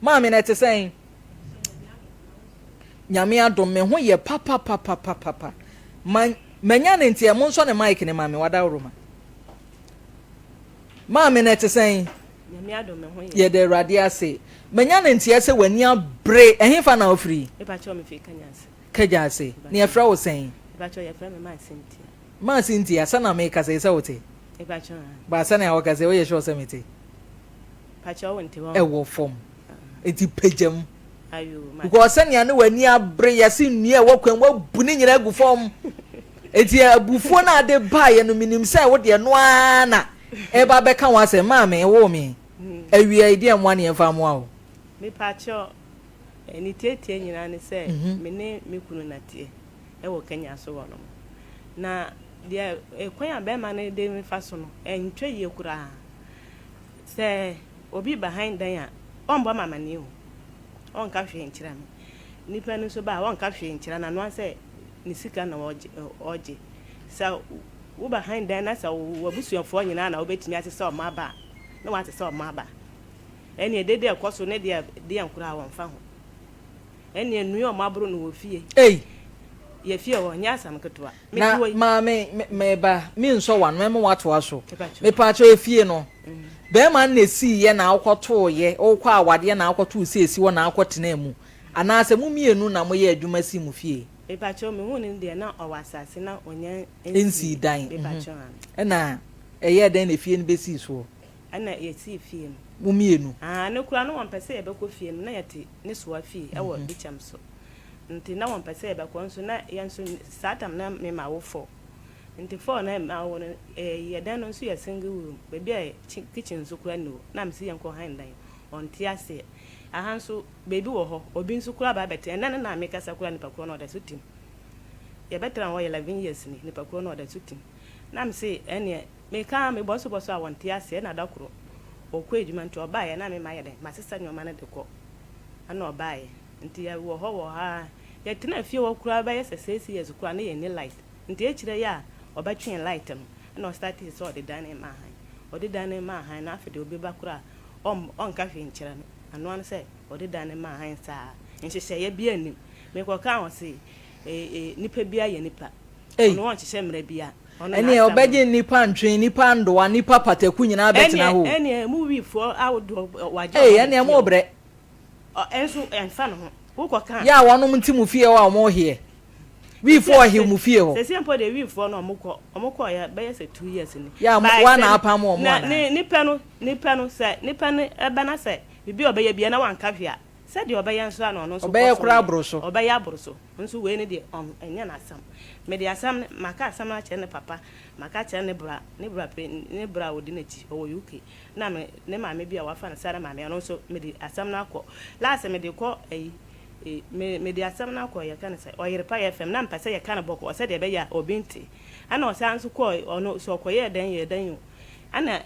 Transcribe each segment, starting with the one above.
Mammy, that's saying. Nyame adom me ho ye papa. Manya ne ntia mo nso ne mic ne mame wada roma. Mame na te saying. Nyame adom me ho ye de rade ase. Manya ne ntia se wani abre ehefa na ofri. E pa cho me fi kanyase. Kaja ase. Ne afra wo saying. E pa cho ye fra me ma Cynthia. Ma Cynthia sana me ka say se wote. E pa cho. Ba sana ya wo ka say wo ye sure se mete. Pa cho wonte wo. E wo fom. Enti pejam. Ayo ma. Because sanya ne wani abre yase nnua wo kwan wo bu ne nyina gu fom. Eti abufo na ade ba ye no minim sai wo de no ana. E ba be ka wa se ma me wo mi. Awia ide amwa ne fa mo awo. Me pa cho eni tete nyina ne se me ne me kunu na tie. E wo Kenya so wo no. Na dia e kwan abe ma ne de me fa so no. Entwe ye kura. Se obi behind dan a on bo mama ne o. On ka hwe nkyira me. Nipa no so ba on ka hwe nkyira na no se ni sika na oje. So wo behind dan na so wabusuafo nyina na obetimi ase se o ma ba. Na wa ase se o ma ba. Eni edede ekoso ne de ankura won fa ho. Eni enu o mabro no wo fie. Ye fie wo nya asam ketoa. Na ma me ba mi nso wan me wato aso. Me pa cho efie no. Be ma na si ye na akoto ye, okwa awade na akoto si esi wo na akotena mu. Ana ase mu mienu na mo ye adwuma si mu fie. Me pa cho me hu ne de na o wasase na onya ensi dan. Me pa cho an. Na eye den na fie no be si so. Ana ye si fie no. Mu mienu. Ne kura no won pese ye be ko fie no na yete ne so afie e wo bicham so. Nti na won pese ye be ko nso na ye nso satam na me ma wo fo. Nti fo na ma wo no ye dan no nso ye single room. Be bia kitchen so kura no. Na me si ye nko han dan. On ti ase. Aha nso baby wo ho. Obi nso kura ba bete. Na na me kasa kura ni pa kura no da sutim. Ye betra wo ye 11 years ni pa kura no da sutim. Na me si ene me ka me boso a won ti ase na da kuro. Okwa edwuma nti obaye na me maye den masesa nyoma na de ko ana obaye nti ya wo ho wo ha ya tena fie wo kura ba ye sesesi yezu kura na ye ni light nti e kire ya obatwen light no na o start so de dan ma han o de dan ma han na afede obi ba kura on ka hwe nkire no ano an se o de dan ma han sa nhihye ye bia nim me ko ka won se nipa bia ye nipa ono won hihye mra bia eni obeje nipa ntwen nipa ndoa nipa pataku nyina betina ho eni mu wifo awodo waje eni mo bre enso enfa no ho wo ko kan ya wonom ntimu fie wa mo hie wifo he mu fie ho se simple de wifo no omukọ ya be ye se 2 years ni ya wa na apa mo mo na nipa no se nipa ne eba na se bibi obeya bia na wanka hwe a se de obeya nso ana no so obeya kura abroso obeya abroso nso we ne de enya na asam me de asam maka asam na che ne papa maka che ne bra odi na chi o UK na me ne maame bia wafa na sara maame no so me de asam na akọ last me de kọ me de asam na akọ ya kan se o yere pa FM na mpa se ya kan boko o se de be ya obinti ana o sa nso kọ ono so koye ye dan yo ana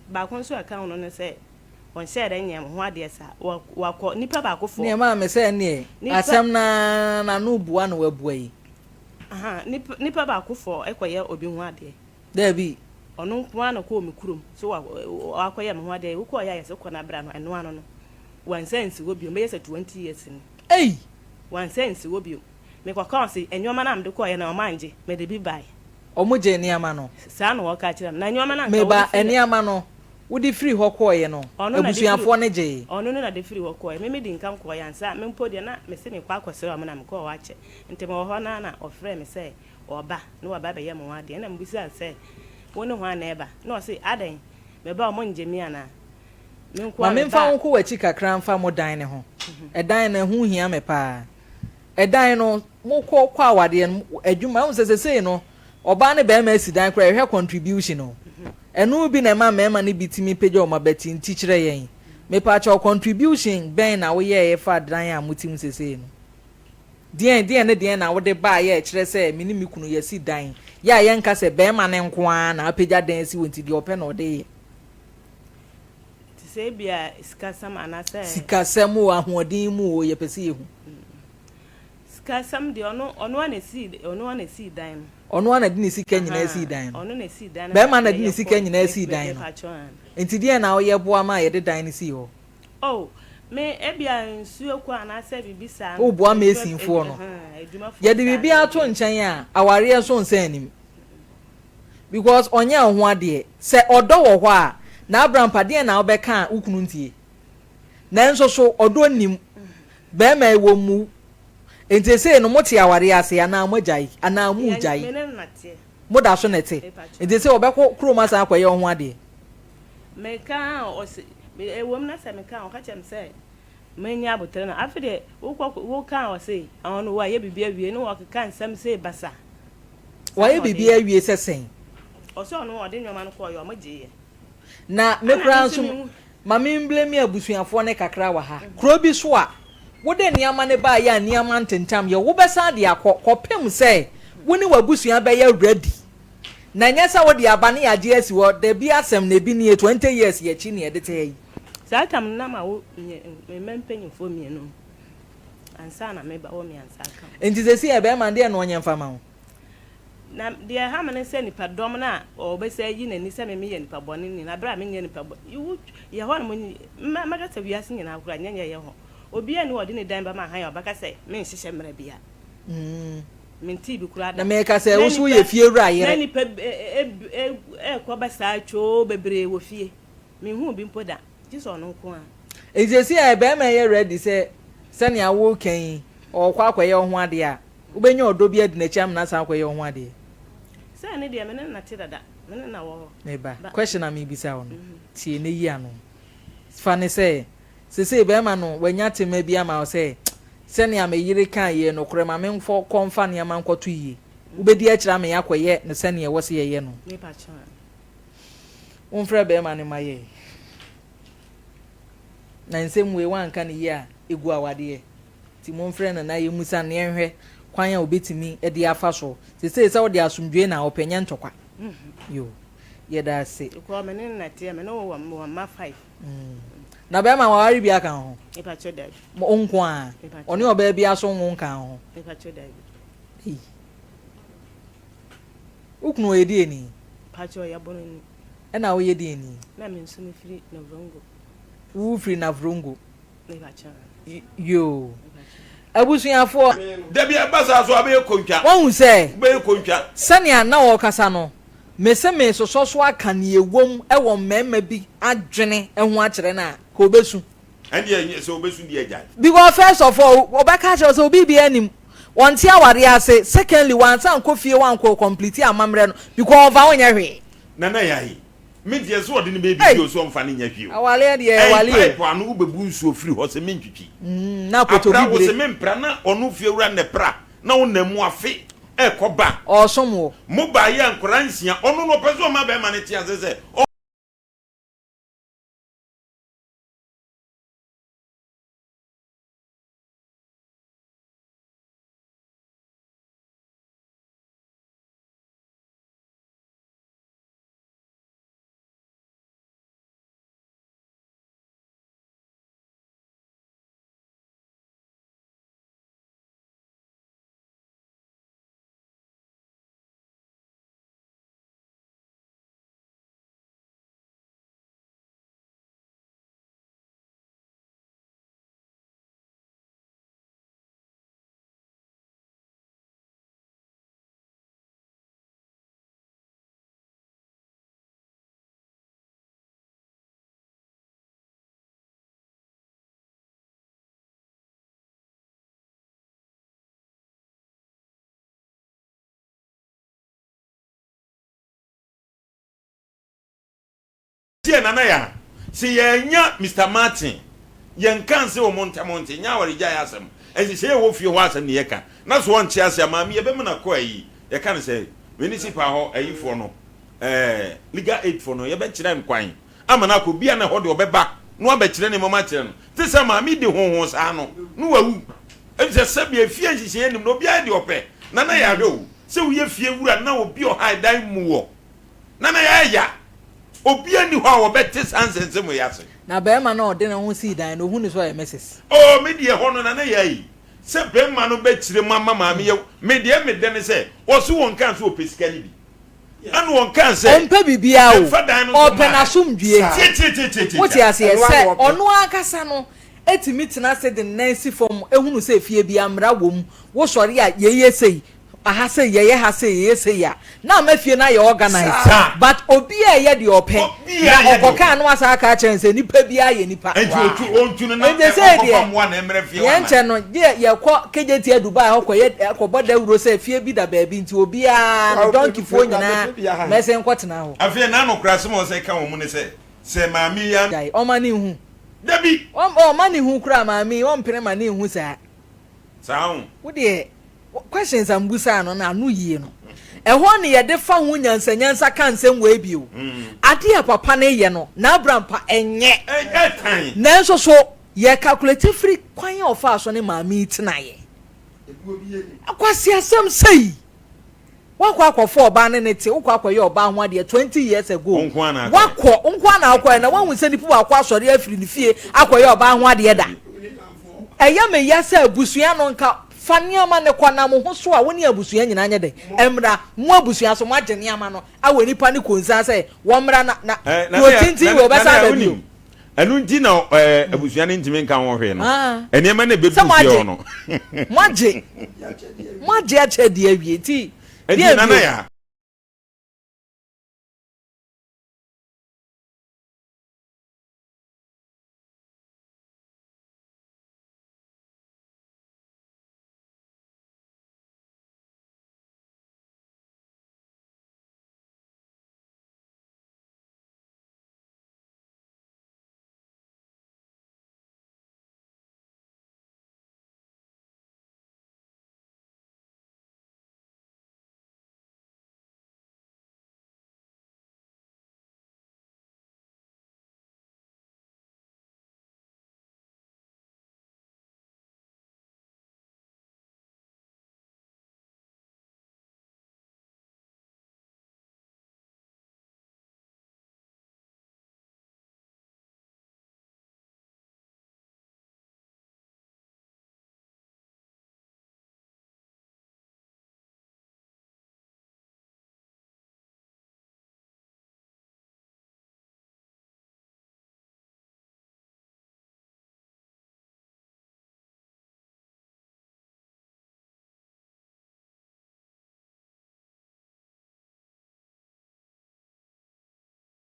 ba kon so aka ono ne se on share dan yam ho ade sa wakọ nipa ba akofo ne ma me se ne asam na no bua na wabua yi aha nipa ba akofo ekoye obi ho ade da bi ono nko na ko mikurum so akoye me ho ade wo ko ya yese ko na bra no eno ano no one sense wo bio me yese 20 years ni one sense wo bio me kwa kanse enwoma na mde ko ye na o manje me de bi bai o mo je ni ama no sa no wo ka kira na enwoma na me ba eni ama no wo di free ho ko ye no ebusuafo ne je ono no na de free ho ko ye me di nkan ko ya nsa me mpo de na me se me kwa akosere am na me ko wa che ntem wo ho na ofre me se oba no wa ba be ye mo ade na mbisa se woni ho na eba na o se adan me ba o mo njemi ana me nko ma me mfa nko wachi kakra mfa mo dan ne ho edan na hu hia me pa edan no mo ko kwa awade adwuma wo sesese no oba ne be ma asidan kra ehwe contribution no enu bi na ma mema ne bitimi peje o mabati nti kire yen me pa cha contribution ben na wo ye fa dan a mutim sesese no dien na wo de ba ye kire se mini mikunu ye si dan ya ye nka se be ma ne nko a na apeja dan si wonti de ope na ode se bia sikasam anase sikasam wo ahoden mu wo ye pese ye hu sikasam de ono na si dan ono na de ni sika nyina si dan ono na si dan be ma na de ni sika nyina si dan enti de na wo ye boa ma ye de dan ni si ho me ebia nsuo kwa na se bibisa wo boa mesinfo no ye de bibia to nchen a aware so nsanim because onya ho ade se odo wo ho a na Abraham pade na obeka ukunu ntie nanso so odo nim be ma ewo mu enti se no mote aware ase ana amagyae ana amugyae moda so nete enti se obekọ kroma sa akwaye ho ade meka o se ewom na se meka o ka chem se menya abotere na afide wo kan o se onu wa ye bibia wie no wo kan sam se basa wa ye bibia wie sesen o se onu ode nyoma no ko yo magye na mekra nso mame mblemi abusuafo ne kakra wa ha kro bi so a wo de niama ne ba ya niama ntentam ye wo besa de akopem se wo ni wabusua be ya ready na nyesa wo de abane ya je asi wo de bi asem na bi ni 20 years ye chi ne ye de te yi satam na ma wo mempenyifo mienu ansa na meba wo mi ansa ka entizesi e be ma de no onye mfama ho na de ha mane se nipa dom na o be se yi na ni se me ye nipa boni ni na bra me ye nipa ye ho na mo maga se wiase nyina akura nyanya ye ho obi ani wodi ni dan ba ma han ya obaka se me nhihye mra bia minti bi kura na me ka se wo so ye fie wura yere na nipa ko ba sa cho bebre wo fie me hu bi mpoda jiso no nko a ejesi e be ma ye ready se ne awo kan o kwa akwaye ho ade a ubenya odo bi adi na cham na sa akwaye ho ade se ne de me na te dada me na wo neba question am ibisa wo no tie ne yi ano fa ne se se be ma no wanya tema bi ama o se ne ameyire kan ye no kure ma me mfo konfa ne ma nkoto yi ubedi akira me yakwaye ne se ne wo se ye no me pa cha unfra be ma ne maye na nsem we wanka ne yi a egu awade ti mo mfra na ye musa ne enhwe kwan ya obetimi e de afa so se wo de asumdwe na openya ntokwa yo ye da se ko me ne na tie me no wo ma 5 na be ma wari bia kan ho e pa cho dai mo onko a oni oba bia so nwo kan ho e pa cho dai ukunu edi eni pa cho ya bono ni e na wo yedi eni na me nso me firi na vrongo wo firi na vrongo e pa cho yo abusuafo da bia basa so abe kontwa won se be kontwa sania na wo kasa no me so aka ne ewom e wo mmemma bi adwene e ho akere na ko besu ande so obesu di agya because first of all obaka cho so obi bi anim won ti aware ase secondly wan san ko fie wan ko complete amamre no because ova wonya hwe na yayi me die so ode ne be bi so mfa ne nya hwie awale de awale pipe anu bebu nsuo firi ho se mentwitwi na poto bi wo se mempra na onu fie wura ne pra na wonamu afi koba osomo mo ba ye ankora nsia onu no peso ma be ma ne tia se nana ya si yenya Mr. Martin yen kan se o montamonte nya wari gya yasem esi se wo fie ho asem ne yeka na so won chia ase maami ye be me na ko ayi ye kan se municipal ho ayi fo no legal aid fo no ye be kire nkwan amana ko bia na ho de obeba no aba kire ne mama kire no te se maami de ho sa no no wawu esi se bia fie nhihye enim no bia de ope nana ya hwe se wo ye fie wura na obi o ha dan mu wo nana ya obi ani ho a wo bete sansense mo yase na be ma na ode na ho si dan no hu ni so ya message oh me die ho no na yayi se be ma no be kire mama maami ye me die me de ne se wo so won kan so opesika ni bi anu won kan se ompa bibia o open asumdue ti what you say se onu akasa no etimi tena se de nancy form ehunu se fie bi amra wom wo sori a yeye sei aha say yeye ha say yeye say ya na mafie na ye organize but obi a ye de ope na okoka no asa aka chense nipa bi aye nipa enti ontu no na ekofam na emre fie ye nche no ye kwo kejeti Dubai hokọ ye koboda euro say fie bi da baabi nti obi a no donkey fo nyina mese nkotena ho afie na no krase mo say ka wo mu ne se maami ya o mani hu dabi o mani hu kura maami o mpere mani hu sa hu wo de questions ambusa no na anu yie no ehọ ne ye de fa hu nyansa kan nsem we bio ade ya papa ne ye no na abrampa enye tan na nso so ye calculate free kwan of aso ne maami tinaye akwasi asem sei wakọ akọfọ oba ne te ukọ akọye oba ho ade 20 years ago wakọ nkwa na akọ na wanhu se nipu akọ asori afiri ne fie akọye oba ho ade da eya me yasa abusua no nka faniama ne kwana mo ho so a woni abusua nyina anya de emra mo abusua so mo agene ama no awe nipa ne konsa se wo mra na protinti we obesa da bio anu nti na abusua ne ntime nka wo hwe no enema na bebu fie no mo age ache de awie ti edi na ya